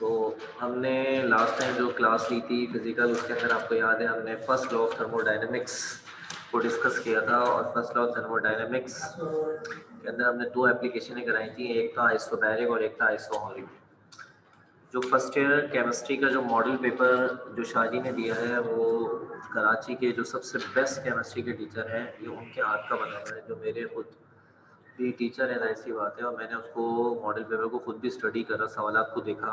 तो हमने last time जो क्लास ली थी फिजिकल, उसके अंदर आपको याद है हमने फर्स्ट लॉ ऑफ थर्मोडायनेमिक्स को डिस्कस किया था। और फर्स्ट लॉ ऑफ थर्मोडायनेमिक्स के अंदर हमने दो एप्लीकेशनें कराई थी, एक था आइसोबैरिक और एक था आइसोहॉरिक। जो फर्स्ट ईयर केमिस्ट्री का जो मॉडल पेपर जो शाजी ने दिया है वो कराची के जो सबसे बेस्ट केमिस्ट्री के टीचर हैं, ये उनके हाथ का बना हुआ है, जो मेरे खुद भी टीचर है, ऐसी बात है। और मैंने उसको मॉडल पेपर को खुद भी स्टडी करा, सवालात को देखा,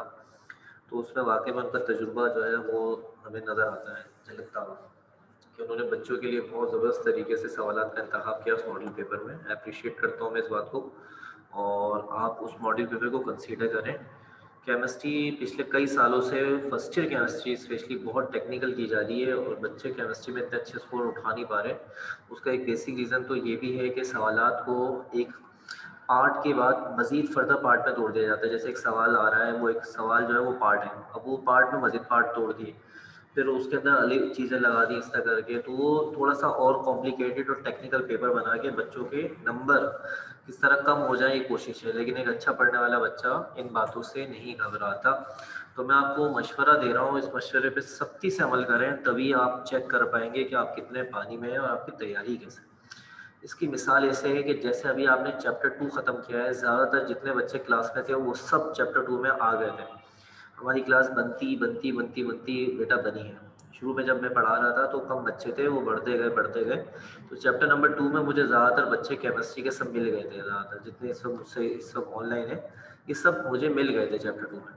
तो उसमें वाकई में उनका तजुर्बा जो है वो हमें नज़र आता है, झलकता हुआ, कि उन्होंने बच्चों के लिए बहुत ज़बरदस्त तरीके से सवालात का इंतखाब किया उस मॉडल पेपर में। अप्रिशिएट करता हूँ मैं इस बात को, और आप उस मॉडल पेपर को कंसीडर करें। केमिस्ट्री पिछले कई सालों से फर्स्ट ईयर केमिस्ट्री स्पेशली बहुत टेक्निकल की जा रही है और बच्चे केमिस्ट्री में इतने अच्छे स्कोर उठा नहीं पा रहे। उसका एक बेसिक रीज़न तो ये भी है कि सवालात को एक पार्ट के बाद मज़ीद फर्दर पार्ट में तोड़ दिया जाता है। जैसे एक सवाल आ रहा है, वो एक सवाल जो है वो पार्ट है, अब वो पार्ट में मज़ीद पार्ट तोड़ दिए, फिर उसके अंदर अलग चीज़ें लगा दी इस तरह करके, तो वो थोड़ा सा और कॉम्प्लिकेटेड और टेक्निकल पेपर बना के बच्चों के नंबर किस तरह कम हो जाए ये कोशिश है। लेकिन एक अच्छा पढ़ने वाला बच्चा इन बातों से नहीं घबराता। तो मैं आपको मशवरा दे रहा हूँ, इस मशवरे पे सख्ती से अमल करें, तभी आप चेक कर पाएंगे कि आप कितने पानी में हैं और आपकी तैयारी कैसे। इसकी मिसाल ऐसे है कि जैसे अभी आपने चैप्टर 2 ख़त्म किया है, ज़्यादातर जितने बच्चे क्लास में थे वो सब चैप्टर 2 में आ गए थे। हमारी क्लास बनती बनती बनती बनती बेटा बनी है। शुरू में जब मैं पढ़ा रहा था तो कम बच्चे थे, वो बढ़ते गए। तो चैप्टर नंबर 2 में मुझे ज़्यादातर बच्चे केमिस्ट्री के सब मिल गए थे, ज़्यादातर जितने सब मुझसे इस सब ऑनलाइन है, ये सब मुझे मिल गए थे चैप्टर 2 में।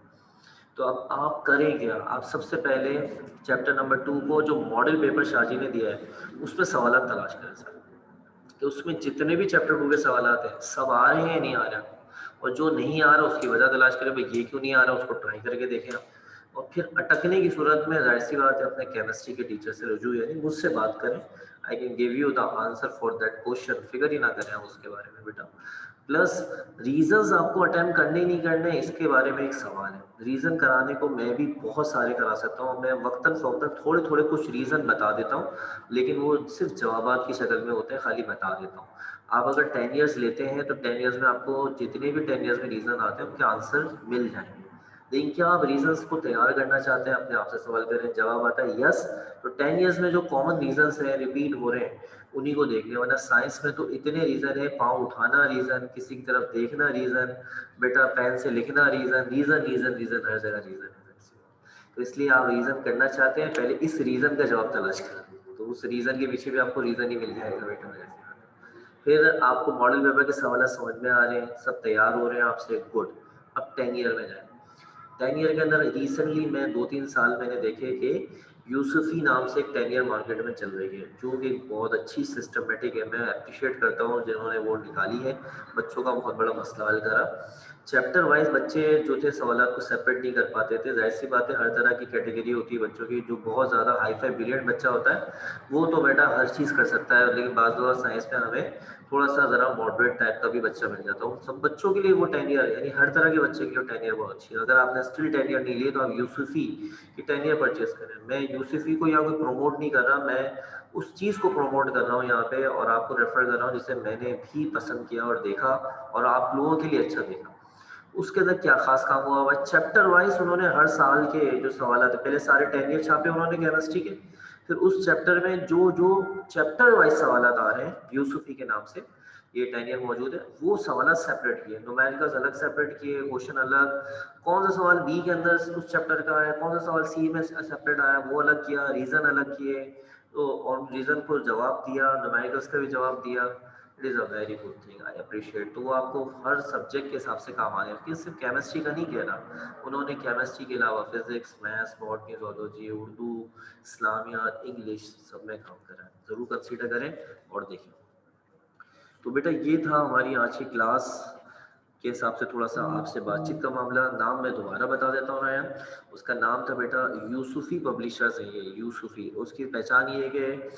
तो अब आप करें क्या? आप सबसे पहले चैप्टर नंबर 2 को जो मॉडल पेपर शाजी ने दिया है उसमें सवाल तलाश करें सर, कि उसमें जितने भी चैप्टर 2 के सवालात हैं सब आ रहे हैं या नहीं आ रहे हैं, और जो नहीं आ रहा उसकी वजह तलाश करें, भाई ये क्यों नहीं आ रहा, उसको ट्राई करके देखें आप। और फिर अटकने की सूरत में जाहिर सी बात है अपने केमिस्ट्री के टीचर से रुजू, यानी मुझसे बात करें। I can give you the answer for that question, फिगर ही ना करें आप उसके बारे में बेटा। प्लस रीजंस आपको अटेम्प्ट करने ही नहीं करने, इसके बारे में एक सवाल है। रीज़न कराने को मैं भी बहुत सारे करा सकता हूँ, मैं वक्तन फ़वक्तन थोड़े थोड़े कुछ रीज़न बता देता हूँ, लेकिन वो सिर्फ जवाबात की शक्ल में होते हैं, खाली बता देता हूँ। आप अगर 10 इयर्स लेते हैं तो 10 इयर्स में आपको जितने भी 10 इयर्स में रीज़न आते हैं उनके आंसर मिल जाएंगे। लेकिन क्या आप रीजंस को तैयार करना चाहते हैं? अपने आप से सवाल करें, जवाब आता है यस, तो 10 इयर्स में जो कॉमन रीजंस हैं रिपीट हो रहे हैं उन्हीं को देख लें। वरना साइंस में तो इतने रीजन है, पाँव उठाना रीजन, किसी की तरफ देखना रीजन, बेटा पेन से लिखना रीजन, रीजन रीजन रीजन, हर जगह रीजन है। तो इसलिए आप रीजन करना चाहते हैं, पहले इस रीजन का जवाब तलाश करें, तो उस रीजन के पीछे भी आपको रीजन ही मिल जाएगा बेटा। फिर आपको मॉडल पेपर के सवाल समझ में आ रहे हैं, सब तैयार हो रहे हैं आपसे, गुड। अब 10 ईयर में जाए। 10 ईयर के अंदर रिसेंटली मैं 2-3 साल मैंने देखे कि यूसुफी नाम से एक 10 ईयर मार्केट में चल रही है, जो कि बहुत अच्छी सिस्टमेटिक है। मैं अप्रिशिएट करता हूँ जिन्होंने वो निकाली है, बच्चों का बहुत बड़ा मसला हल करा। चैप्टर वाइज बच्चे जो थे सवाल को सेपरेट नहीं कर पाते थे। जाहिर सी बात है हर तरह की कैटेगरी होती है बच्चों की। जो बहुत ज़्यादा हाई फाई ब्रिलियंट बच्चा होता है वो तो बेटा हर चीज़ कर सकता है, लेकिन बाज़ दफ़ा साइंस में हमें थोड़ा सा ज़रा मॉडरेट टाइप का भी बच्चा मिल जाता है। सब बच्चों के लिए वो 10 ईयर, यानी हर तरह के बच्चे के लिए 10 ईयर बहुत अच्छी है। अगर आपने स्टिल 10 ईयर नहीं लिए तो आप यूसुफी की 10 ईयर परचेज करें। मैं यूसुफी को यहाँ कोई प्रमोट नहीं कर रहा, मैं उस चीज़ को प्रमोट कर रहा हूँ यहाँ पे, और आपको रेफर कर रहा हूँ जिसे मैंने भी पसंद किया और देखा, और आप लोगों के लिए अच्छा देखा। उसके अंदर क्या खास काम हुआ हुआ है, चैप्टर वाइज उन्होंने हर साल के जो सवाल थे, पहले सारे 10 ईयर छापे उन्होंने केमिस्ट्री के, फिर उस चैप्टर में जो जो चैप्टर वाइज सवाल आ रहे हैं यूसुफी के नाम से, ये 10 ईयर मौजूद है, वो सवाल सेपरेट किए, न्यूमेरिकल्स अलग सेपरेट किए, क्वेश्चन अलग, कौन सा सवाल बी के अंदर उस चैप्टर का है, कौन सा सवाल सी में सेपरेट आया वो अलग किया, रीजन अलग किए, तो और रीजन को जवाब दिया, न्यूमेरिकल्स का भी जवाब दिया। It is a very good thing, I appreciate. तो वो आपको हर सब्जेक्ट के हिसाब से काम आने लगे, सिर्फ केमिस्ट्री का नहीं कह रहा, उन्होंने केमिस्ट्री के अलावा physics, maths, botany, zoology, Urdu, Islamiat, English सब में काम करा है। ज़रूर कंसीडर करें और देखें। तो बेटा ये था हमारी आज की क्लास के हिसाब से थोड़ा सा आपसे बातचीत का मामला। नाम मैं दोबारा बता देता हूँ रायन, उसका नाम था बेटा यूसुफी पब्लिशर्स है ये, यूसुफी। उसकी पहचान ये है कि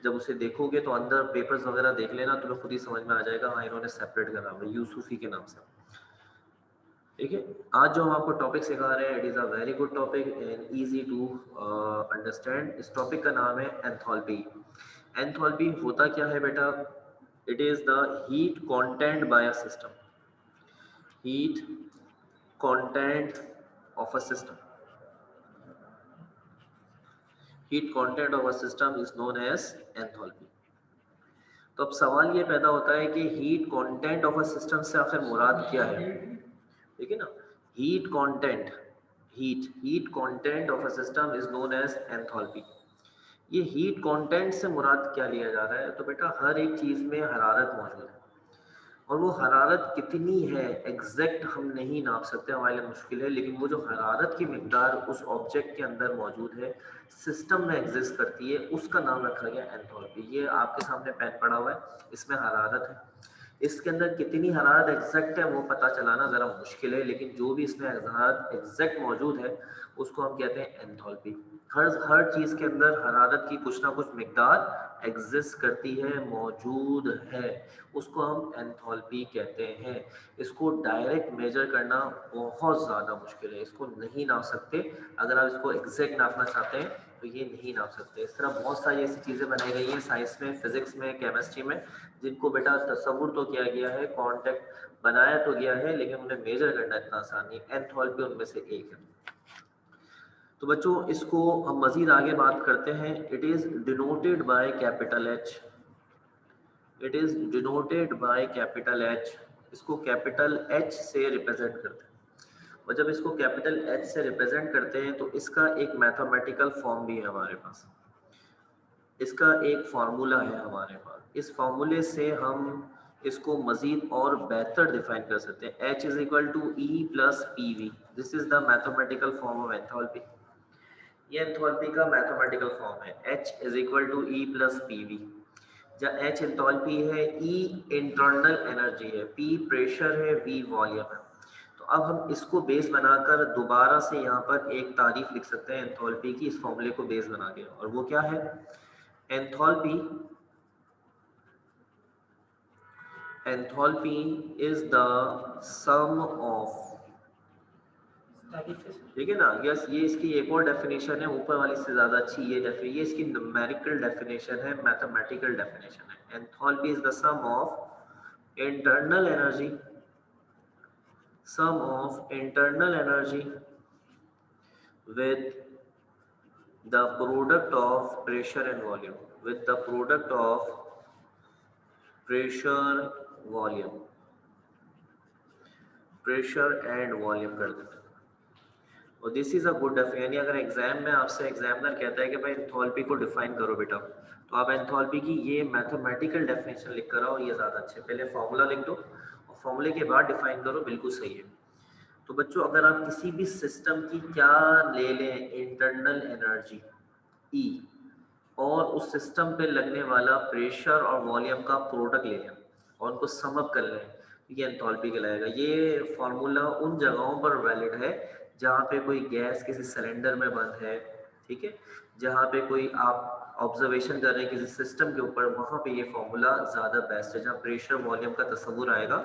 जब उसे देखोगे तो अंदर पेपर्स वगैरह देख लेना, तुम्हें खुद ही समझ में आ जाएगा, हाँ इन्होंने सेपरेट करा हुआ है यूसुफी के नाम से। ठीक है, आज जो हम आपको टॉपिक सिखा रहे हैं, it is a very good topic and easy to understand. इस टॉपिक का नाम है एंथैल्पी। एंथैल्पी होता क्या है बेटा? It is the heat content by a system, heat content of a system. Heat content of a system is known as enthalpy. तो अब सवाल ये पैदा होता है कि heat content of a system से आखिर मुराद क्या है, ठीक है ना? Heat content, heat content of a system is known as enthalpy. ये हीट कंटेंट से मुराद क्या लिया जा रहा है? तो बेटा हर एक चीज में हरारत मौजूद है और वो हरारत कितनी है एग्जैक्ट हम नहीं नाप सकते, हमारे लिए मुश्किल है, लेकिन वो जो हरारत की मिकदार उस ऑब्जेक्ट के अंदर मौजूद है, सिस्टम में एग्जिस्ट करती है, उसका नाम रखा गया एंथैल्पी। ये आपके सामने पेन पड़ा हुआ है, इसमें हरारत है, इसके अंदर कितनी हरारत एग्जैक्ट है वो पता चलाना ज़रा मुश्किल है, लेकिन जो भी इसमें हरारत एग्जैक्ट मौजूद है उसको हम कहते हैं एंथैल्पी। हर चीज़ के अंदर हरारत की कुछ ना कुछ मिकदार एग्जिस्ट करती है, मौजूद है, उसको हम एंथैल्पी कहते हैं। इसको डायरेक्ट मेजर करना बहुत ज़्यादा मुश्किल है, इसको नहीं नाप सकते। अगर आप इसको एग्जैक्ट नापना चाहते हैं तो ये नहीं नाप सकते। इस तरह बहुत सारी ऐसी चीज़ें बनाई गई हैं साइंस में, फिजिक्स में, केमिस्ट्री में, जिनको बेटा तस्वुर तो किया गया है, कॉन्टेक्ट बनाया तो गया है, लेकिन उन्हें मेजर करना इतना आसान नहीं। एंथैल्पी उनमें से एक है। तो बच्चों इसको हम मजीद आगे बात करते हैं। It is denoted by capital H, it is denoted by capital H. इसको कैपिटल एच से रिप्रेजेंट करते हैं, और जब इसको कैपिटल एच से रिप्रेजेंट करते हैं तो इसका एक मैथमेटिकल फॉर्म भी है हमारे पास, इसका एक फार्मूला है हमारे पास। इस फार्मूले से हम इसको मजीद और बेहतर डिफाइन कर सकते हैं। H is equal to E plus P V, this is the mathematical form of enthalpy. ये एंथैल्पी का मैथमेटिकल फॉर्म है, H is equal to E plus P V. जहाँ H एंथैल्पी है, E इंटरनल एनर्जी है, P pressure है, V volume है। तो अब हम इसको बेस बनाकर दोबारा से यहाँ पर एक तारीफ लिख सकते हैं एंथैल्पी की, इस फॉर्मूले को बेस बना के, और वो क्या है? Enthalpy is the sum of, ठीक है ना? यस, ये इसकी एक और डेफिनेशन है, ऊपर वाली से ज्यादा अच्छी ये ये इसकी न्यूमेरिकल डेफिनेशन है, मैथमेटिकल डेफिनेशन है। Enthalpy is the sum of internal energy, sum of internal energy with the product of pressure and volume, with the product of pressure volume, pressure and volume कर देते हैं। और this is a good definition, यानी अगर exam में आपसे examiner कहता है कि भाई एंथैल्पी को डिफाइन करो बेटा, तो आप एंथैल्पी की ये मैथमेटिकल डेफिनेशन लिख कर आओ, ये ज़्यादा अच्छे। पहले फार्मूला लिख दो और फार्मूले के बाद डिफाइन करो, बिल्कुल सही है। तो बच्चों अगर आप किसी भी सिस्टम की क्या ले लें, इंटरनल एनर्जी E, और उस सिस्टम पे लगने वाला प्रेशर और वॉल्यूम का प्रोडक्ट ले लें और उनको सम अप कर लें, ये एंथैल्पी कहलाएगा। ये फार्मूला उन जगहों पर वैलिड है जहाँ पे कोई गैस किसी सिलेंडर में बंद है, ठीक है, जहाँ पे कोई आप ऑब्जर्वेशन कर रहे हैं किसी सिस्टम के ऊपर, वहाँ पे ये फार्मूला ज़्यादा बेस्ट है। जहाँ प्रेशर वॉल्यूम का तस्वुर आएगा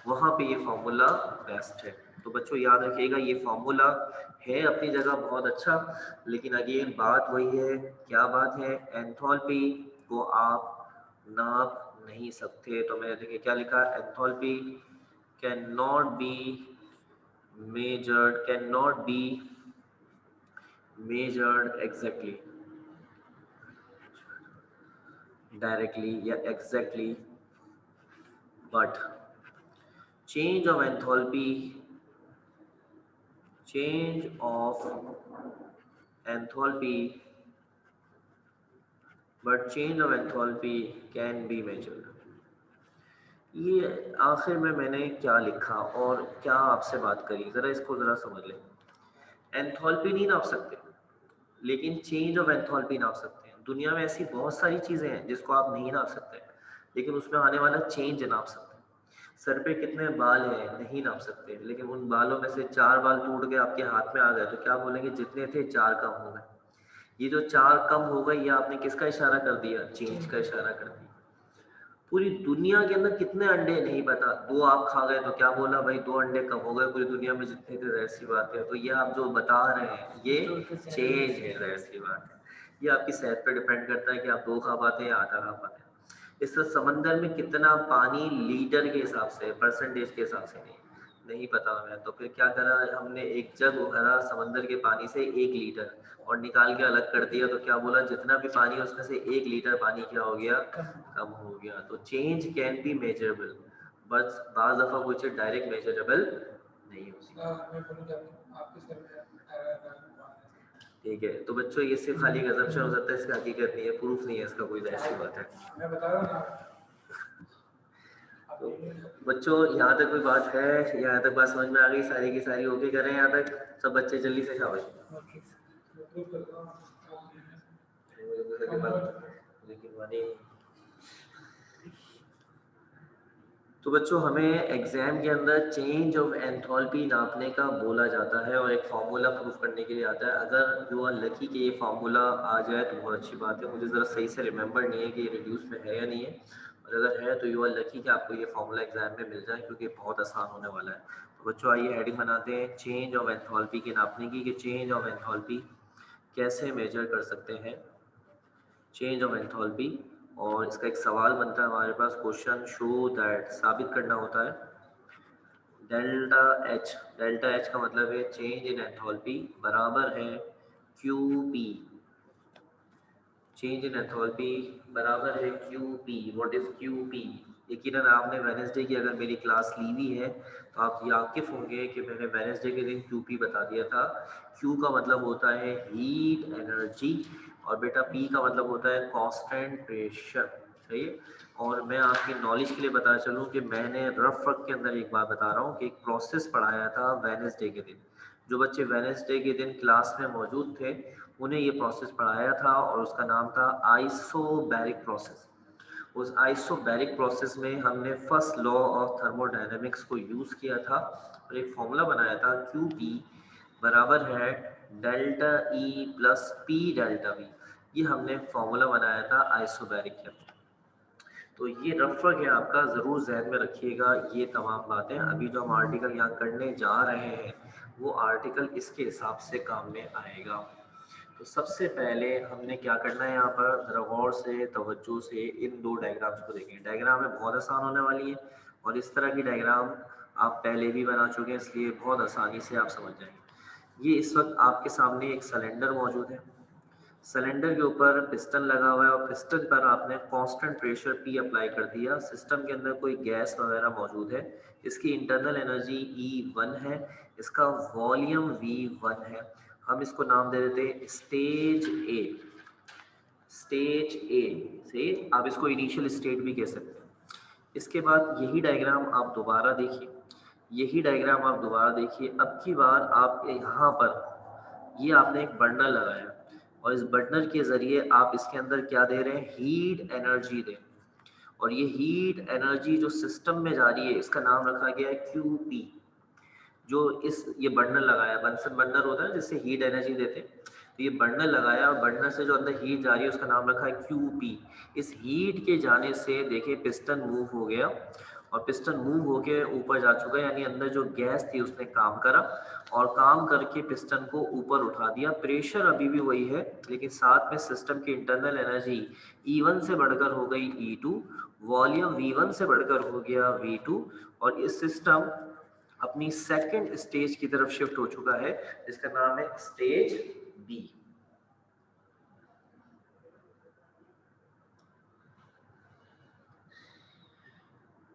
वहाँ पे ये फार्मूला बेस्ट है। तो बच्चों याद रखिएगा, ये फार्मूला है अपनी जगह बहुत अच्छा, लेकिन अगेन बात वही है, क्या बात है? एंथैल्पी को आप नाप नहीं सकते। तो मैंने देखिए क्या लिखा, enthalpy can not be measured, cannot be measured exactly, directly या exactly, but change of enthalpy, change of enthalpy, but change of enthalpy can be measured। ये आखिर में मैंने क्या लिखा और क्या आपसे बात करी, जरा इसको जरा समझ लें। एंथैल्पी नहीं नाप सकते, लेकिन चेंज ऑफ एंथैल्पी नाप सकते हैं। दुनिया में ऐसी बहुत सारी चीज़ें हैं जिसको आप नहीं नाप सकते, लेकिन उसमें आने वाला चेंज नाप सकते हैं। सर पे कितने बाल हैं नहीं नाप सकते, लेकिन उन बालों में से 4 बाल टूट के आपके हाथ में आ गए तो क्या बोलेंगे, जितने थे 4 कम हो गए। ये जो 4 कम हो गए, ये आपने किसका इशारा कर दिया? चेंज का इशारा कर दिया। पूरी दुनिया के अंदर कितने अंडे नहीं पता, 2 आप खा गए तो क्या बोला भाई 2 अंडे कम हो गए, पूरी दुनिया में जितने थे, जाहिर सी बात है। तो ये आप जो बता रहे हैं ये चेंज है, जाहिर सी बात है। ये आपकी सेहत पर डिपेंड करता है कि आप 2 खा पाते हैं या आधा खा पाते हैं। इस तरह समंदर में कितना पानी लीटर के हिसाब से, परसेंटेज के हिसाब से नहीं, नहीं पता हमें, तो फिर क्या करा हमने, एक जग भरा समंदर के पानी से 1 लीटर और निकाल के अलग कर दिया, तो क्या बोला जितना भी पानी है उसमें से 1 लीटर पानी क्या हो गया, कम हो गया। तो चेंज कैन बी मेजरेबल, बस बाज दफा कोई चीज डायरेक्ट मेजरेबल नहीं होती। ठीक है, तो बच्चों ये सिर्फ खाली असम्पशन हो सकता है, इसका हकीकत नहीं है, प्रूफ नहीं है इसका, कोई जाहिर सी बात है। मैं बता रहा हूँ। तो बच्चों यहाँ तक कोई बात है, यहाँ तक बात समझ में आ गई, सारी की सारी ओके कर रहे हैं यहाँ तक सब बच्चे, जल्दी से शाबाश। तो बच्चों हमें एग्जाम के अंदर चेंज ऑफ एंथैल्पी नापने का बोला जाता है और एक फार्मूला प्रूफ करने के लिए आता है। अगर यू आर लकी कि ये फार्मूला आ जाए तो बहुत अच्छी बात है, मुझे ज़रा सही से रिमेंबर नहीं है कि ये रिड्यूस में है या नहीं है, और अगर है तो यू आर लकी कि आपको ये फार्मूला एग्जाम में मिल जाए, क्योंकि बहुत आसान होने वाला है। तो बच्चों आइए हेडिंग बनाते हैं चेंज ऑफ एंथैल्पी के नापने की, कि चेंज ऑफ एंथैल्पी कैसे मेजर कर सकते हैं, चेंज ऑफ एंथैल्पी। और इसका एक सवाल बनता है हमारे पास, क्वेश्चन शो दैट, साबित करना होता है डेल्टा एच, डेल्टा एच का मतलब है चेंज इन एंथैल्पी बराबर है Q P, change in enthalpy बराबर है Q P. What is Q P? यकीनन आपने वेडनेसडे की अगर मेरी क्लास ली हुई है तो आप वाकिफ होंगे कि मैंने वेडनेसडे के दिन क्यू पी बता दिया था। क्यू का मतलब होता है हीट एनर्जी, और बेटा पी का मतलब होता है कांस्टेंट प्रेशर, सही है। और मैं आपकी नॉलेज के लिए बता चलूँ कि मैंने रफ वर्क के अंदर एक बात बता रहा हूँ कि एक प्रोसेस पढ़ाया था वेडनेसडे के दिन। जो बच्चे वेडनेसडे के दिन क्लास में मौजूद थे उन्हें ये प्रोसेस पढ़ाया था, और उसका नाम था आइसोबैरिक प्रोसेस। उस आइसोबैरिक प्रोसेस में हमने फर्स्ट लॉ ऑफ थर्मोडायनेमिक्स को यूज़ किया था और एक फॉर्मूला बनाया था क्यू पी बराबर है delta E plus P delta we. ये हमने फॉर्मूला बनाया था आइसोबैरिक के। तो ये रफ वर्क है आपका, ज़रूर जहन में रखिएगा ये तमाम बातें। अभी जो हम आर्टिकल यहाँ करने जा रहे हैं वो आर्टिकल इसके हिसाब से काम में आएगा। तो सबसे पहले हमने क्या करना है, यहाँ पर ज़रा गौर से तवज्जो से इन दो डायग्राम्स को देखें। डायग्राम में बहुत आसान होने वाली है, और इस तरह की डायग्राम आप पहले भी बना चुके हैं, इसलिए बहुत आसानी से आप समझ जाएंगे। ये इस वक्त आपके सामने एक सिलेंडर मौजूद है, सिलेंडर के ऊपर पिस्टन लगा हुआ है, और पिस्टन पर आपने कांस्टेंट प्रेशर पी अप्लाई कर दिया। सिस्टम के अंदर कोई गैस वगैरह मौजूद है, इसकी इंटरनल एनर्जी E1 है, इसका वॉल्यूम V1 है। हम इसको नाम दे देते हैं स्टेज ए, स्टेज ए से आप इसको इनिशियल स्टेट भी कह सकते हैं। इसके बाद यही डायग्राम आप दोबारा देखिए, यही डायग्राम आप दोबारा देखिए। अब की बार आप यहाँ पर ये आपने एक बर्नर लगाया, और इस बर्नर के ज़रिए आप इसके अंदर क्या दे रहे हैं, हीट एनर्जी दे, और ये हीट एनर्जी जो सिस्टम में जा रही है इसका नाम रखा गया है क्यू पी। जो इस ये बर्नर लगाया, बंसन बर्नर होता है जिससे हीट एनर्जी देते हैं, तो ये बर्नर लगाया और बर्नर से जो अंदर हीट जा रही है उसका नाम रखा है क्यू पी। इस हीट के जाने से देखिए पिस्टन मूव हो गया, और पिस्टन मूव होके ऊपर जा चुका है, यानी अंदर जो गैस थी उसने काम करा और काम करके पिस्टन को ऊपर उठा दिया। प्रेशर अभी भी वही है, लेकिन साथ में सिस्टम की इंटरनल एनर्जी E1 से बढ़कर हो गई E2, वॉल्यूम V1 से बढ़कर हो गया V2, और इस सिस्टम अपनी सेकंड स्टेज की तरफ शिफ्ट हो चुका है, जिसका नाम है स्टेज बी।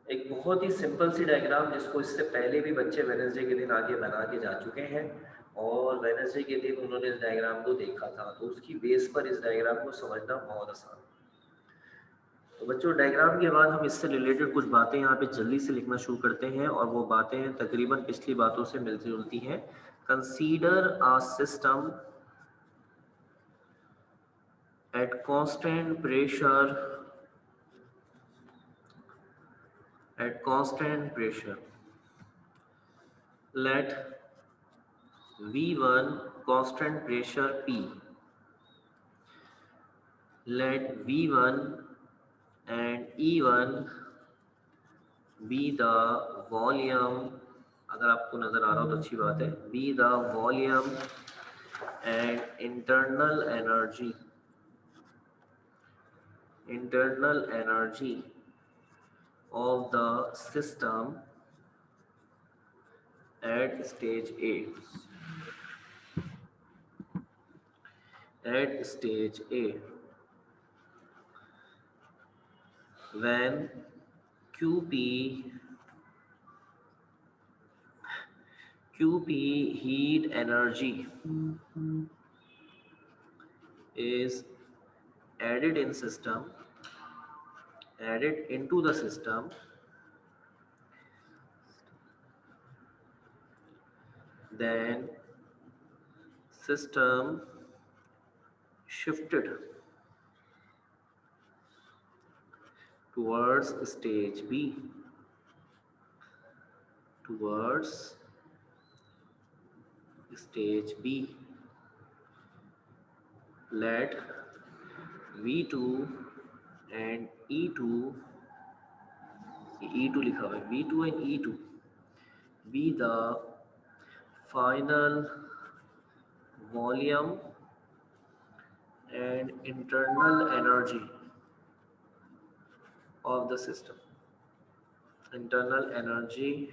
एक बहुत ही सिंपल सी डायग्राम जिसको इससे पहले भी बच्चे वेडनेसडे के दिन आगे बना के जा चुके हैं, और वेडनेसडे के दिन उन्होंने इस डायग्राम को देखा था, तो उसकी बेस पर इस डायग्राम को समझना बहुत आसान है। तो बच्चों डायग्राम के बाद हम इससे रिलेटेड कुछ बातें यहाँ पे जल्दी से लिखना शुरू करते हैं, और वो बातें तकरीबन पिछली बातों से मिलती जुलती हैं। Consider a system at constant pressure, at constant pressure, let V1 constant pressure P, let V1 and E1 be the volume, अगर आपको नजर आ रहा हो तो अच्छी बात है, be the volume and internal energy, internal energy of the system at stage A. At stage A, when QP heat energy is added into the system, then system shifted towards stage B, towards stage B. Let V2 and E2 लिखा हुआ है, V2 and E2 be the final volume and internal energy of the system. Internal energy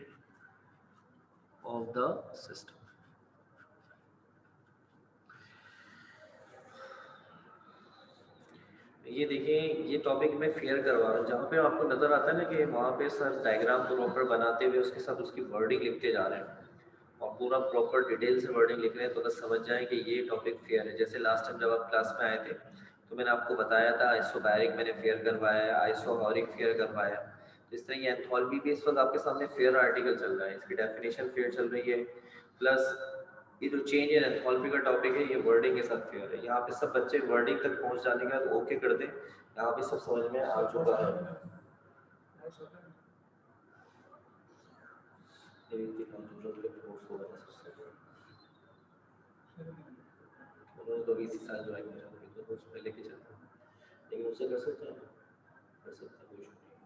of the system. ये देखिए, ये topic मैं fair करवा रहा हूँ, जहाँ पे आपको नजर आता है ना कि वहाँ पे सर डायग्राम प्रॉपर बनाते हुए उसके साथ उसकी वर्डिंग लिखते जा रहे हैं और पूरा प्रॉपर डिटेल से वर्डिंग लिख रहे हैं, तो बस समझ जाएं कि ये टॉपिक फेयर है। जैसे लास्ट टाइम जब आप क्लास में आए थे तो मैंने आपको बताया था आइसोबैरिक मैंने फेयर करवाया है, आइसोहॉरिक फेयर करवाया। तो इस तरह की एंथैल्पी भी इस वक्त आपके सामने फेयर आर्टिकल चल रहा है, इसकी डेफिनेशन फेयर चल रही है, प्लस ये जो चेंज इन एंथैल्पी का टॉपिक है ये वर्डिंग के साथ फेयर है। यहाँ पे सब बच्चे वर्डिंग तक पहुँच जाने के बाद ओके कर दें, यहाँ पे सब समझ में आ चुका है। इसी साल जो आएंगे तो उसमें लेके चलते हैं, लेकिन उससे कर सकते हैं, कर सकते हैं, कोई इशू नहीं।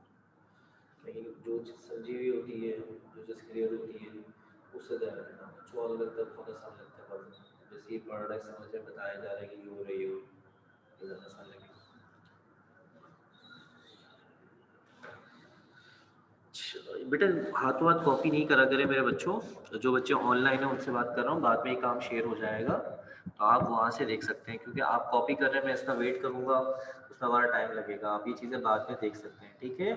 लेकिन जो चीज़ समझी हुई होती है, जो चीज़ क्लियर होती है, उससे ज़्यादा जो अलग तक बहुत आसान लगता है। जैसे ये पढ़ रहा है, समझ में बताया जा रहा है कि ये हो रही हो, ये ज़्यादा आसान लगेगा। बेटा हाथों हाथ कॉपी नहीं करा करें मेरे बच्चों, जो बच्चे ऑनलाइन है उनसे बात कर रहा हूँ, बाद में ये काम शेयर हो जाएगा तो आप वहाँ से देख सकते हैं, क्योंकि आप कॉपी कर रहे हैं मैं इसका वेट करूँगा, उसमें हमारा टाइम लगेगा, आप ये चीज़ें बाद में देख सकते हैं, ठीक है।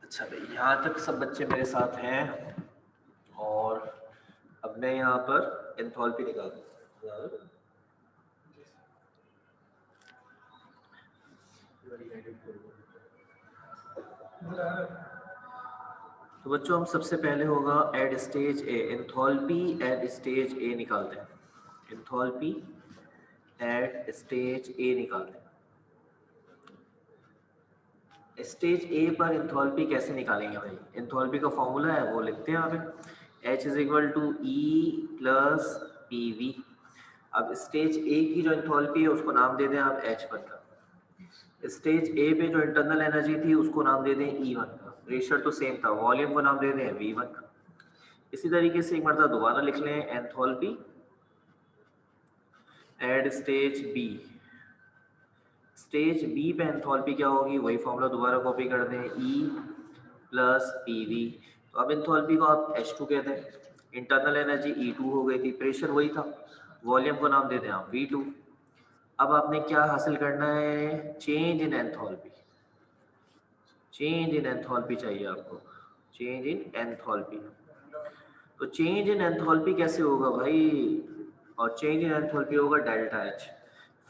अच्छा भाई, यहाँ तक सब बच्चे मेरे साथ हैं और अब मैं यहाँ पर एंथैल्पी निकालूँ। तो बच्चों हम सबसे पहले होगा at stage A, enthalpy at stage ए निकालते हैं, एंथैल्पी एट स्टेज ए निकालते हैं। स्टेज ए पर एंथैल्पी कैसे निकालेंगे भाई, एंथैल्पी का फॉर्मूला है वो लिखते हैं आप, H is equal to E plus PV। अब स्टेज ए की जो एंथैल्पी है उसको नाम दे दें आप H1 का, स्टेज ए पे जो इंटरनल एनर्जी थी उसको नाम दे दें E1 का, प्रेशर तो सेम था, वॉल्यूम को नाम दे दें V1 का। इसी तरीके से एक मरतबा दोबारा लिख लें enthalpy at stage B, stage B पे एंथैल्पी क्या होगी, वही फॉर्मूला दोबारा कॉपी कर दें, E प्लस PV। तो अब एंथैल्पी को आप H2 कहते हैं, इंटरनल एनर्जी E2 हो गई थी, प्रेशर वही था, वॉल्यूम को नाम दे दें आप V2। अब आपने क्या हासिल करना है, change in enthalpy, change in enthalpy चाहिए आपको, चेंज इन एंथैल्पी। तो चेंज इन एंथैल्पी कैसे होगा भाई, और चेंज इन एंथैल्पी होगा delta H,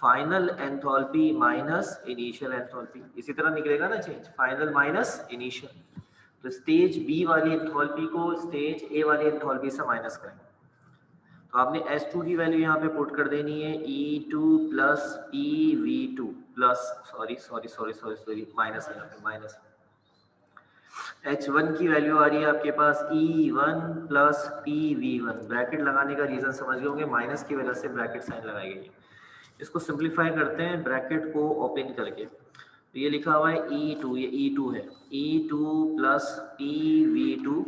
final enthalpy minus initial enthalpy, इसी तरह निकलेगा ना चेंज, फाइनल माइनस इनिशियल। तो स्टेज बी वाली एंथैल्पी को स्टेज ए वाली एंथैल्पी से माइनस करें, तो आपने H2 की वैल्यू यहाँ पे पुट कर देनी है E2 plus PV2 plus sorry minus है, यहाँ पे माइनस। H1 की वैल्यू आ रही है आपके पास E1 प्लस PV1, ब्रैकेट लगाने का रीजन समझ गए होंगे, माइनस की वजह से ब्रैकेट साइन लगाई गई है। इसको सिंप्लीफाई करते हैं ब्रैकेट को ओपन करके, तो ये लिखा हुआ है E2, ये E2 है, E2 प्लस PV2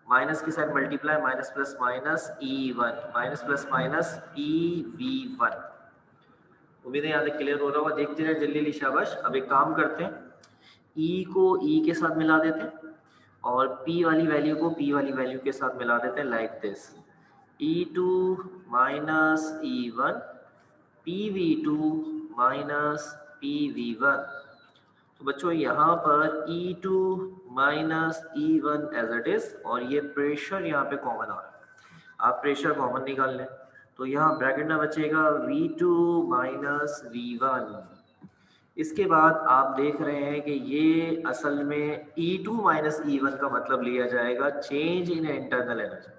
माइनस के साथ multiply, minus plus minus E1, minus plus minus EV1। उम्मीद है यहाँ तक क्लियर हो रहा होगा। देखते रहे जल्दी, शाबाश। अब एक काम करते हैं, E को E के साथ मिला देते हैं और P वाली वैल्यू को P वाली वैल्यू के साथ मिला देते हैं, like this, E2 minus E1 PV2 minus PV1। तो बच्चों यहाँ पर E2 minus E1 as it is, और ये प्रेशर यहाँ पे कॉमन आ रहा है, आप प्रेशर कॉमन निकाल लें तो यहाँ ब्रैकेट में बचेगा V2 माइनस V1। इसके बाद आप देख रहे हैं कि ये असल में E2 माइनस E1 का मतलब लिया जाएगा चेंज इन इंटरनल एनर्जी।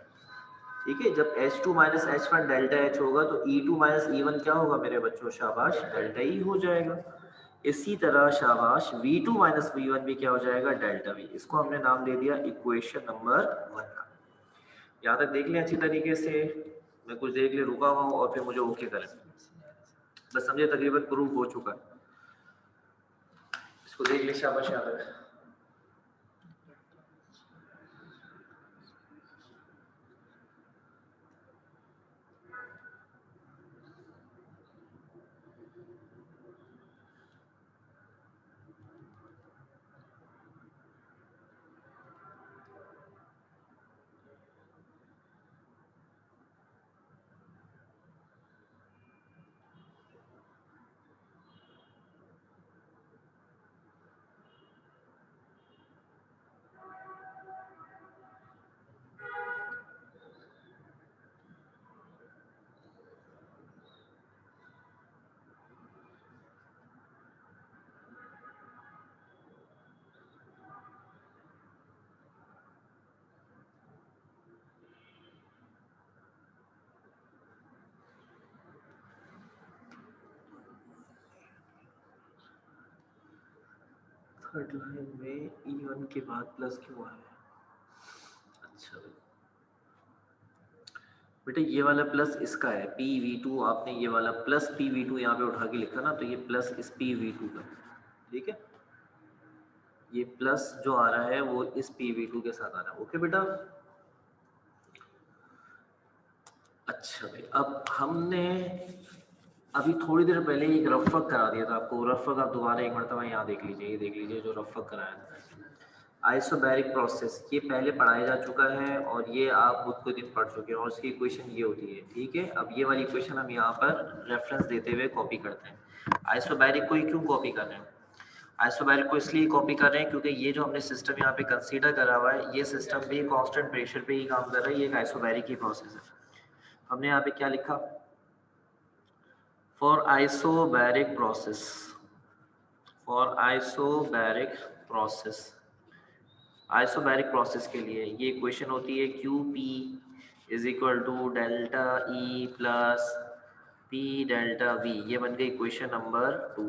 ठीक है, जब H2 minus H1 delta H होगा तो E2 माइनस E1 क्या होगा मेरे बच्चों, शाबाश, डेल्टा E हो जाएगा। इसी तरह शाबाश V2 माइनस V1 भी क्या हो जाएगा, डेल्टा V। इसको हमने नाम दे दिया इक्वेशन नंबर 1 का। यहाँ तक देख लें अच्छी तरीके से, मैं कुछ देर के लिए रुका हुआ हूँ और फिर मुझे ओके करें, बस समझे तकरीबन प्रूव हो चुका है। इसको देख ले शाबाश। यहाँ तक थर्ड लाइन में E1 के बाद प्लस क्यों आया? अच्छा बेटा ये वाला प्लस इसका है PV2, आपने ये वाला प्लस PV2 यहाँ पे उठा के लिखा ना, तो ये प्लस इस PV2 का, ठीक है, ये प्लस जो आ रहा है वो इस PV2 के साथ आ रहा है। ओके बेटा। अच्छा भाई, अब हमने अभी थोड़ी देर पहले एक रफ वर्क करा दिया था आपको, रफ वर्क आप दोबारा एक मरतबा यहाँ देख लीजिए, ये देख लीजिए जो रफ वर्क कराया था, आइसोबैरिक प्रोसेस, ये पहले पढ़ाया जा चुका है और ये आप खुद को दिन पढ़ चुके हैं, और उसकी इक्वेशन ये होती है, ठीक है। अब ये वाली इक्वेशन हम यहाँ पर रेफरेंस देते हुए कॉपी करते हैं। आइसोबैरिक को ही क्यों कॉपी कर रहे हैं? आइसोबैरिक को इसलिए कॉपी कर रहे हैं क्योंकि ये जो हमने सिस्टम यहाँ पे कंसीडर करा हुआ है, ये सिस्टम भी कांस्टेंट प्रेशर पे ही काम कर रहा है, ये एक आइसोबैरिक ही प्रोसेस है। हमने यहाँ पे क्या लिखा, for isobaric process, for isobaric process, isobaric process के लिए ये इक्वेशन होती है QP is equal to delta E plus P delta V। ये बन गई इक्वेशन नंबर 2।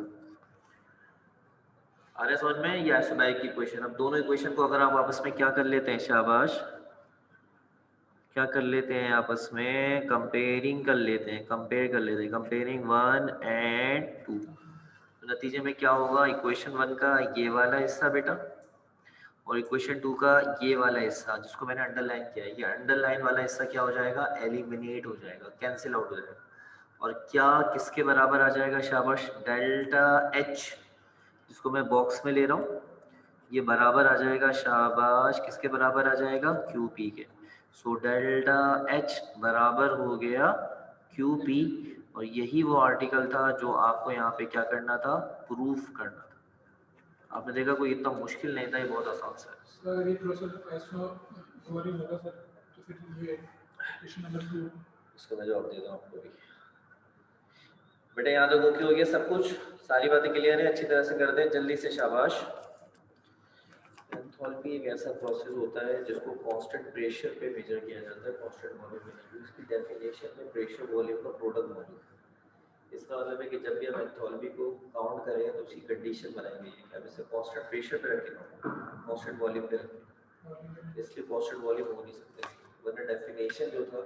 आ रहा है समझ में? ये आइसोबैरिक की इक्वेशन। अब दोनों इक्वेशन को अगर आप आपस में क्या कर लेते हैं, शाबाश, क्या कर लेते हैं आपस में, कंपेयरिंग कर लेते हैं, कंपेयर कर लेते हैं, कंपेयरिंग 1 एंड 2, तो नतीजे में क्या होगा, इक्वेशन 1 का ये वाला हिस्सा बेटा और इक्वेशन 2 का ये वाला हिस्सा जिसको मैंने अंडरलाइन किया है, ये अंडरलाइन वाला हिस्सा क्या हो जाएगा, एलिमिनेट हो जाएगा, कैंसिल आउट हो जाएगा। और क्या किसके बराबर आ जाएगा, शाबाश, डेल्टा H, जिसको मैं बॉक्स में ले रहा हूँ, ये बराबर आ जाएगा, शाबाश, किसके बराबर आ जाएगा, QP के। सो डेल्टा H बराबर हो गया QP, और यही वो आर्टिकल था जो आपको यहाँ पे क्या करना था, प्रूफ करना था। आपने देखा कोई इतना मुश्किल नहीं था, ये बहुत आसान सा है। सर ये प्रोसेस ऐसा बोरिंग होगा सर, तो फिर ये क्वेश्चन नंबर 2 इसको मैं जवाब देता हूँ आपको भी। बेटा यहाँ तक ओके हो गया सब कुछ, सारी बातें क्लियर है, अच्छी तरह से कर दें जल्दी से, शाबाश। एंथैल्पी एक ऐसा प्रोसेस होता है जिसको कांस्टेंट प्रेशर पे मेजर किया जाता है, कांस्टेंट वॉल्यूम में। इसकी डेफिनेशन में प्रेशर वॉल्यूम का प्रोडक्ट मौजूद है। इसका मतलब है कि जब भी हम एंथैल्पी को काउंट करेंगे तो उसकी कंडीशन बनाएंगे कि अब इसे कांस्टेंट प्रेशर पे रखें, कांस्टेंट वॉल्यूम पे रखें, इसलिए कांस्टेंट वॉल्यूम हो नहीं सकते, वरना डेफिनेशन जो था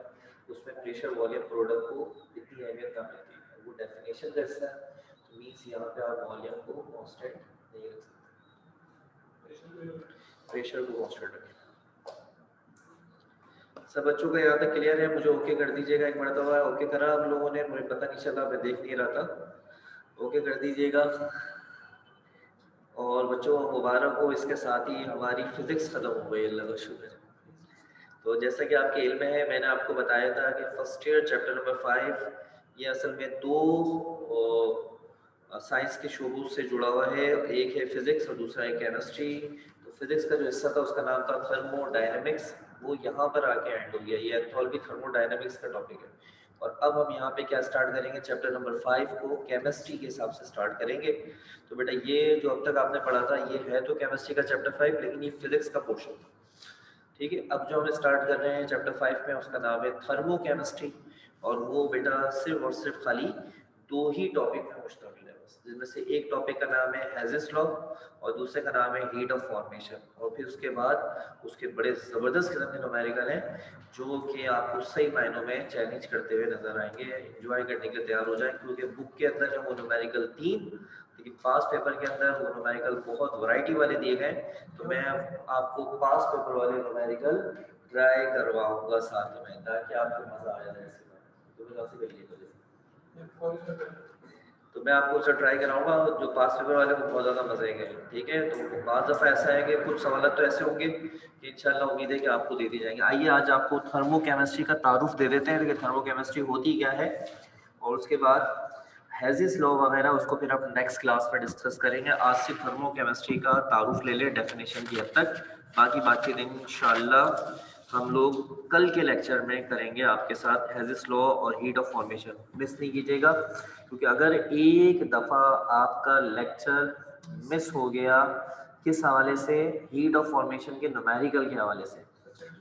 उसमें प्रेशर वॉल्यूम प्रोडक्ट को इतनी अहमियत कम मिलती है, वो डेफिनेशन का हिस्सा है, तो मीन्स यहाँ पे आप वॉल्यूम को कांस्टेंट नहीं रख सकते, प्रेशर को कांस्टेंट रखें। सब बच्चों का यहाँ तक क्लियर है? मुझे ओके कर दीजिएगा एक मरतबा। ओके करा आप लोगों ने? मुझे पता नहीं चला, मैं देख नहीं रहा था। ओके कर दीजिएगा। और बच्चों मुबारक हो, इसके साथ ही हमारी फिजिक्स खत्म हो गई, अल्लाह का शुक्र है। तो जैसा कि आपके इल्म में है, मैंने आपको बताया था कि फर्स्ट ईयर चैप्टर नंबर 5 ये असल में दो साइंस के शोबों से जुड़ा हुआ है। एक है फिजिक्स और दूसरा है केमिस्ट्री। तो फिजिक्स का जो हिस्सा था उसका नाम था थर्मोडायनेमिक्स, वो यहाँ पर आके एंड हो गया। ये एंथैल्पी थर्मोडायनेमिक्स का टॉपिक है। और अब हम यहाँ पे क्या स्टार्ट करेंगे, चैप्टर नंबर 5 को केमिस्ट्री के हिसाब से स्टार्ट करेंगे। तो बेटा ये जो अब तक आपने पढ़ा था ये है तो केमिस्ट्री का चैप्टर 5, लेकिन ये फिजिक्स का पोर्शन था। ठीक है, अब जो हम स्टार्ट कर रहे हैं चैप्टर 5 में, उसका नाम है थर्मोकेमिस्ट्री। और वो बेटा सिर्फ और सिर्फ खाली दो ही टॉपिक में मुश्तमिल है बस, जिनमें से एक टॉपिक का नाम है हेज़िस लॉ और दूसरे का नाम है हीट ऑफ फॉर्मेशन। और फिर उसके बाद उसके बड़े ज़बरदस्त किस्म के न्यूमेरिकल हैं जो कि आपको सही मायनों में चैलेंज करते हुए नजर आएंगे। एंजॉय करने के लिए तैयार हो जाएं, क्योंकि बुक के अंदर है वो न्यूमेरिकल 3, लेकिन पास पेपर के अंदर वो न्यूमेरिकल बहुत वैरायटी वाले दिए गए। तो मैं आपको पास पेपर वाले न्यूमेरिकल ट्राई करवाऊंगा साथ में, ताकि आपको मजा आ जाए। तो मैं काफी कर लिए, तो मैं आपको उसे ट्राई कराऊंगा जो पास पेपर वाले को बहुत ज़्यादा मजे आएंगे। ठीक है, तो बाद दफ़ा ऐसा है कि कुछ सवाल तो ऐसे होंगे कि इंशाल्लाह उम्मीद है कि आपको दे दी जाएंगे। आइए आज आपको थर्मोकेमिस्ट्री का तारुफ दे देते हैं कि थर्मोकेमिस्ट्री होती क्या है, और उसके बाद हेज़िस लॉ वगैरह उसको फिर आप नेक्स्ट क्लास में डिस्कस करेंगे। आज से थर्मोकेमिस्ट्री का तारुफ ले लें डेफिनेशन की हद तक, बाकी बाकी दिन इंशाल्लाह हम लोग कल के लेक्चर में करेंगे आपके साथ हेज़िस लॉ और हीट ऑफ फॉर्मेशन। मिस नहीं कीजिएगा, क्योंकि अगर एक दफ़ा आपका लेक्चर मिस हो गया किस हवाले से, हीट ऑफ फॉर्मेशन के न्यूमेरिकल के हवाले से,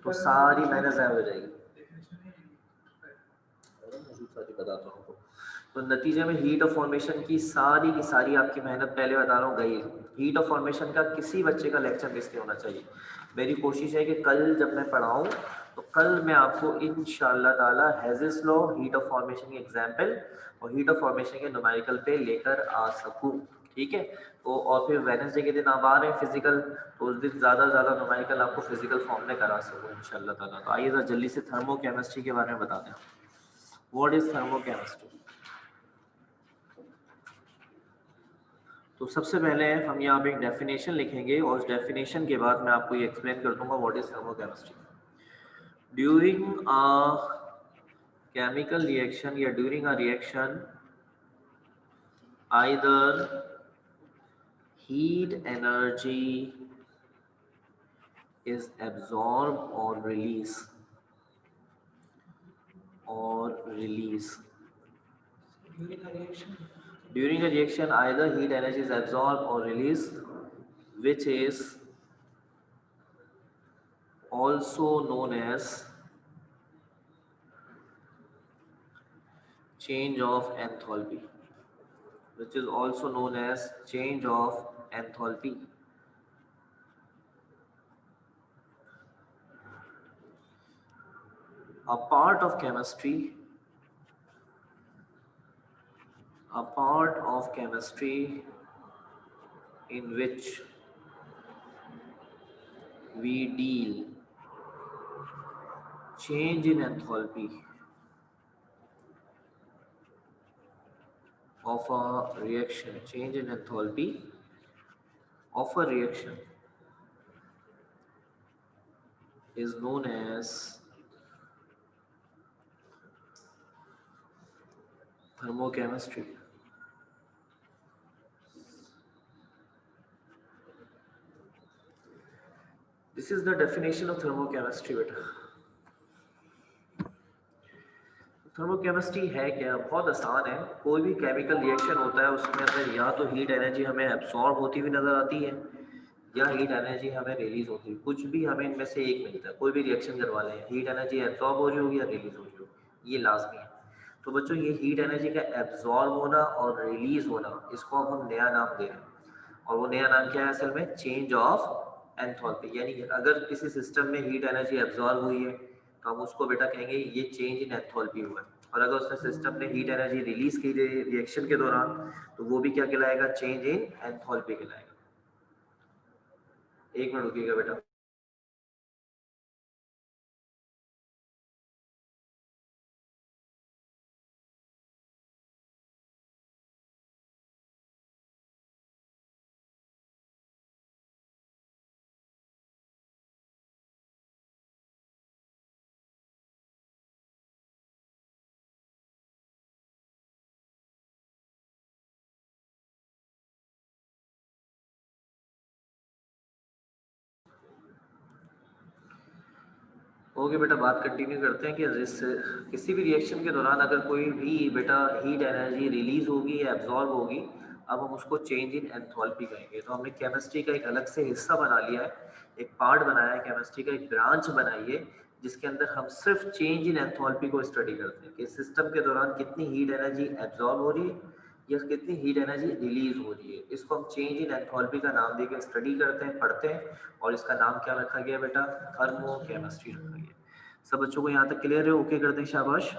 तो सारी मेहनत ज़ाया हो जाएगी। बताता हूँ आपको, तो नतीजे में हीट ऑफ फॉर्मेशन की सारी आपकी मेहनत, पहले बता रहा हूँ, गई। हीट ऑफ फॉर्मेशन का किसी बच्चे का लेक्चर मिस नहीं होना चाहिए। मेरी कोशिश है कि कल जब मैं पढ़ाऊँ तो कल मैं आपको इंशाअल्लाह ताला हेज़िस लॉ, हीट ऑफ फॉर्मेशन की एग्जाम्पल और हीट ऑफ फॉर्मेशन के न्यूमेरिकल पे लेकर आ सकूँ। ठीक है, तो और फिर वेडनेसडे के दिन आप आ रहे हैं फिजिकल, तो उस दिन ज़्यादा से ज़्यादा न्यूमेरिकल आपको फिजिकल फॉर्म में करा सकूँ इंशाअल्लाह ताला। तो आइए ज़रा जल्दी से थर्मोकेमिस्ट्री के बारे में बताते हैं। What is thermochemistry? तो सबसे पहले हम यहाँ पे एक डेफिनेशन लिखेंगे और उस डेफिनेशन के बाद मैं आपको ये एक्सप्लेन कर दूंगा what is thermochemistry. During a chemical reaction या during a reaction either heat energy is absorbed or release during a reaction either heat energy is absorbed or released, which is also known as change of enthalpy, which is also known as change of enthalpy. A part of chemistry in which we deal change in enthalpy of a reaction, change in enthalpy of a reaction is known as thermochemistry. This is the definition of thermochemistry beta. Thermochemistry है क्या? बहुत आसान है। कोई भी chemical reaction होता है उसमें अंदर या तो हीट एनर्जी हमें एब्सॉर्ब होती हुई नजर आती है या हीट एनर्जी हमें रिलीज होती है। कुछ भी हमें इनमें से एक मिलता है। कोई भी रिएक्शन करवा लें, हीट एनर्जी एब्सॉर्ब हो रही होगी या रिलीज हो रही होगी, ये लाजमी है। तो बच्चों ये हीट एनर्जी का एब्सॉर्ब होना और रिलीज होना, इसको अब हम नया नाम दे रहे हैं, और वो नया नाम क्या है असल में? Change of enthalpy. यानी अगर किसी सिस्टम में हीट एनर्जी एब्सॉर्ब हुई है तो हम उसको बेटा कहेंगे ये चेंज इन एंथैल्पी हुआ है, और अगर उसने सिस्टम ने हीट एनर्जी रिलीज की रिएक्शन के दौरान तो वो भी क्या कहलाएगा? चेंज इन एंथैल्पी कहलाएगा। एक मिनट रुकिएगा बेटा। ओके बेटा, बात कंटिन्यू करते हैं कि जिस किसी भी रिएक्शन के दौरान अगर कोई भी बेटा हीट एनर्जी रिलीज होगी या एब्जॉर्ब होगी, अब हम उसको चेंज इन एंथैल्पी कहेंगे। तो हमने केमिस्ट्री का एक अलग से हिस्सा बना लिया है, एक पार्ट बनाया है केमिस्ट्री का, एक ब्रांच बनाई है जिसके अंदर हम सिर्फ चेंज इन एंथैल्पी को स्टडी करते हैं कि सिस्टम के दौरान कितनी हीट एनर्जी एब्जॉर्ब हो रही है या कितनी हीट एनर्जी रिलीज हो रही है। इसको हम चेंज इन एंथैल्पी का नाम देकर स्टडी करते हैं, पढ़ते हैं, और इसका नाम क्या रखा गया बेटा? थर्मोकेमिस्ट्री रखा गया। सब बच्चों को यहाँ तक क्लियर है? ओके कर दें, शाबाश,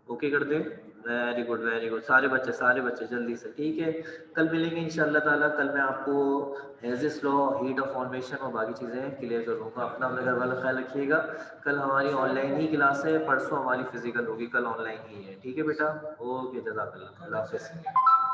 ओके कर दें, वेरी गुड वेरी गुड, सारे बच्चे जल्दी से, ठीक है। कल मिलेंगे इंशाल्लाह ताला। कल मैं आपको Hedges law, heat of formation और बाकी चीज़ें क्लियर कर दूँगा। अपना अपने घर वाला ख्याल रखिएगा। कल हमारी ऑनलाइन ही क्लास है, परसों हमारी फिजिकल होगी, कल ऑनलाइन ही है, ठीक है बेटा? ओके, जज़ाकल्लाह, अल्लाह हाफ़िज़।